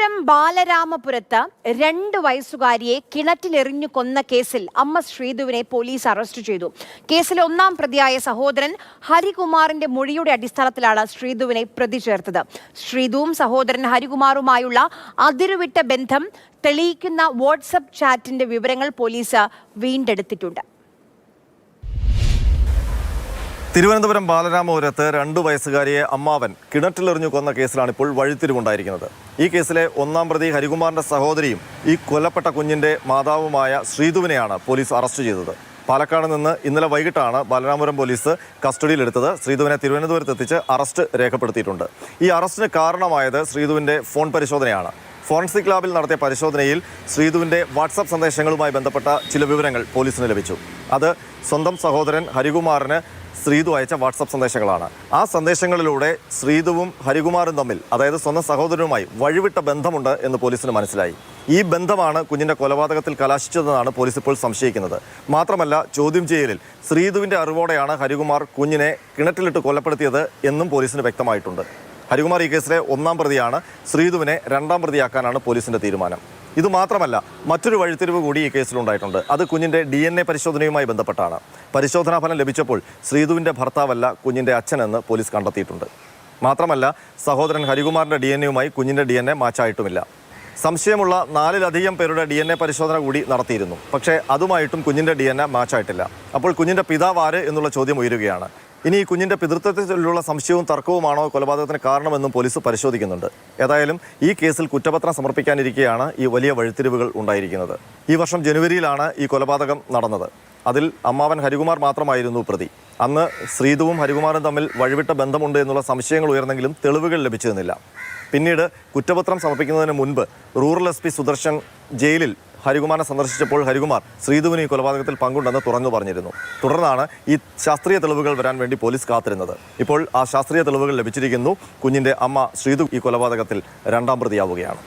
തിരുവനന്തപുരം ബാലരാമപുരത്ത് 2 വയസ്സുകാരിയെ കിണറ്റിലെറിഞ്ഞു കൊന്ന കേസിൽ അമ്മ ശ്രീധുവിനെ പോലീസ് അറസ്റ്റ് ചെയ്തു. കേസിലെ 1-ാം പ്രതിയായ സഹോദരൻ ഹരികുമാറിന്റെ മൊഴിയുടെ അടിസ്ഥാനത്തിലാണ് ശ്രീധുവിനെ പ്രതി ചേർത്തത്. ശ്രീധുവും സഹോദരൻ ഹരികുമാറുമായുള്ള അതിരുവിട്ട ബന്ധം തെളിയിക്കുന്ന വാട്സ്ആപ്പ് ചാറ്റിന്റെ വിവരങ്ങൾ പോലീസ് വീണ്ടെടുത്തിട്ടുണ്ട്. തിരുവനന്തപുരം ബാലരാമപുരത്ത് 2 വയസ്സുകാരിയെ അമ്മാവൻ കിണറ്റിലെറിഞ്ഞു കൊന്ന കേസിലാണ് ഇപ്പോൾ വഴിത്തിരിവുണ്ടായിരിക്കുന്നത്. ഈ കേസിലെ 1-ാം പ്രതി ഹരികുമാറിന്റെ സഹോദരിയും ഈ കൊല്ലപ്പെട്ട കുഞ്ഞിന്റെ മാതാവുമായ ശ്രീധുവിനെയാണ് പോലീസ് അറസ്റ്റ് ചെയ്തത്. പാലക്കാട് നിന്ന് ഇന്നലെ വൈകിട്ടാണ് ബാലരാമപുരം പോലീസ് കസ്റ്റഡിയിലെടുത്തത്. ശ്രീധുവിനെ തിരുവനന്തപുരത്ത് എത്തിച്ച് അറസ്റ്റ് രേഖപ്പെടുത്തിയിട്ടുണ്ട്. ഈ അറസ്റ്റിന് കാരണമായത് ശ്രീധുവിന്റെ ഫോൺ പരിശോധനയാണ്. ഫോറൻസിക് ലാബിൽ നടത്തിയ പരിശോധനയിൽ ശ്രീധുവിന്റെ വാട്സാപ്പ് സന്ദേശങ്ങളുമായി ബന്ധപ്പെട്ട ചില വിവരങ്ങൾ പോലീസിന് ലഭിച്ചു. അത് സ്വന്തം സഹോദരൻ ഹരികുമാറിന് ശ്രീധു അയച്ച വാട്സപ്പ് സന്ദേശങ്ങളാണ്. ആ സന്ദേശങ്ങളിലൂടെ ശ്രീധുവും ഹരികുമാറും തമ്മിൽ, അതായത് സ്വന്തം സഹോദരനുമായി വഴിവിട്ട ബന്ധമുണ്ട് എന്ന് പോലീസിന് മനസ്സിലായി. ഈ ബന്ധമാണ് കുഞ്ഞിന്റെ കൊലപാതകത്തിൽ കലാശിച്ചതെന്നാണ് പോലീസ് ഇപ്പോൾ സംശയിക്കുന്നത്. മാത്രമല്ല, ചോദ്യം ചെയ്യലിൽ ശ്രീധുവിന്റെ അറിവോടെയാണ് ഹരികുമാർ കുഞ്ഞിനെ കിണറ്റിലിട്ട് കൊലപ്പെടുത്തിയത് എന്നും പോലീസിന് വ്യക്തമായിട്ടുണ്ട്. ഹരികുമാർ ഈ കേസിലെ 1-ാം പ്രതിയാണ്. ശ്രീധുവിനെ 2-ാം പ്രതിയാക്കാനാണ് പോലീസിന്റെ തീരുമാനം. ഇതുമാത്രമല്ല, മറ്റൊരു വഴിത്തിരിവ് കൂടി ഈ കേസിലുണ്ടായിട്ടുണ്ട്. അത് കുഞ്ഞിന്റെ DNA പരിശോധനയുമായി ബന്ധപ്പെട്ടാണ്. പരിശോധനാ ഫലം ലഭിച്ചപ്പോൾ ശ്രീധുവിന്റെ ഭർത്താവല്ല കുഞ്ഞിന്റെ അച്ഛനെന്ന് പോലീസ് കണ്ടെത്തിയിട്ടുണ്ട്. മാത്രമല്ല, സഹോദരൻ ഹരികുമാറിന്റെ DNA കുഞ്ഞിന്റെ DNA മാച്ചായിട്ടുമില്ല. സംശയമുള്ള 4-ലധികം പേരുടെ DNA പരിശോധന കൂടി നടത്തിയിരുന്നു. പക്ഷേ അതുമായിട്ടും കുഞ്ഞിന്റെ DNA മാച്ചായിട്ടില്ല. അപ്പോൾ കുഞ്ഞിന്റെ പിതാവ് ആര് എന്നുള്ള ചോദ്യം ഉയരുകയാണ്. ഇനി ഈ കുഞ്ഞിന്റെ പിതൃത്വത്തിലുള്ള സംശയവും തർക്കവുമാണോ കൊലപാതകത്തിന് കാരണമെന്നും പോലീസ് പരിശോധിക്കുന്നുണ്ട്. ഏതായാലും ഈ കേസിൽ കുറ്റപത്രം സമർപ്പിക്കാനിരിക്കെയാണ് ഈ വലിയ വഴിത്തിരിവുകൾ ഉണ്ടായിരിക്കുന്നത്. ഈ വർഷം ജനുവരിയിലാണ് ഈ കൊലപാതകം നടന്നത്. അതിൽ അമ്മാവൻ ഹരികുമാർ മാത്രമായിരുന്നു പ്രതി. അന്ന് ശ്രീധുവും ഹരികുമാറും തമ്മിൽ വഴിവിട്ട ബന്ധമുണ്ട് എന്നുള്ള സംശയങ്ങൾ ഉയർന്നെങ്കിലും തെളിവുകൾ ലഭിച്ചിരുന്നില്ല. പിന്നീട് കുറ്റപത്രം സമർപ്പിക്കുന്നതിന് മുൻപ് റൂറൽ SP സുദർശൻ ജയിലിൽ ഹരികുമാറിനെ സന്ദർശിച്ചപ്പോൾ ഹരികുമാർ ശ്രീധുവിന് ഈ കൊലപാതകത്തിൽ പങ്കുണ്ടെന്ന് തുറന്നു പറഞ്ഞിരുന്നു. തുടർന്നാണ് ഈ ശാസ്ത്രീയ തെളിവുകൾ വരാൻ വേണ്ടി പോലീസ് കാത്തിരുന്നത്. ഇപ്പോൾ ആ ശാസ്ത്രീയ തെളിവുകൾ ലഭിച്ചിരിക്കുന്നു. കുഞ്ഞിന്റെ അമ്മ ശ്രീധു ഈ കൊലപാതകത്തിൽ 2-ാം പ്രതിയാവുകയാണ്.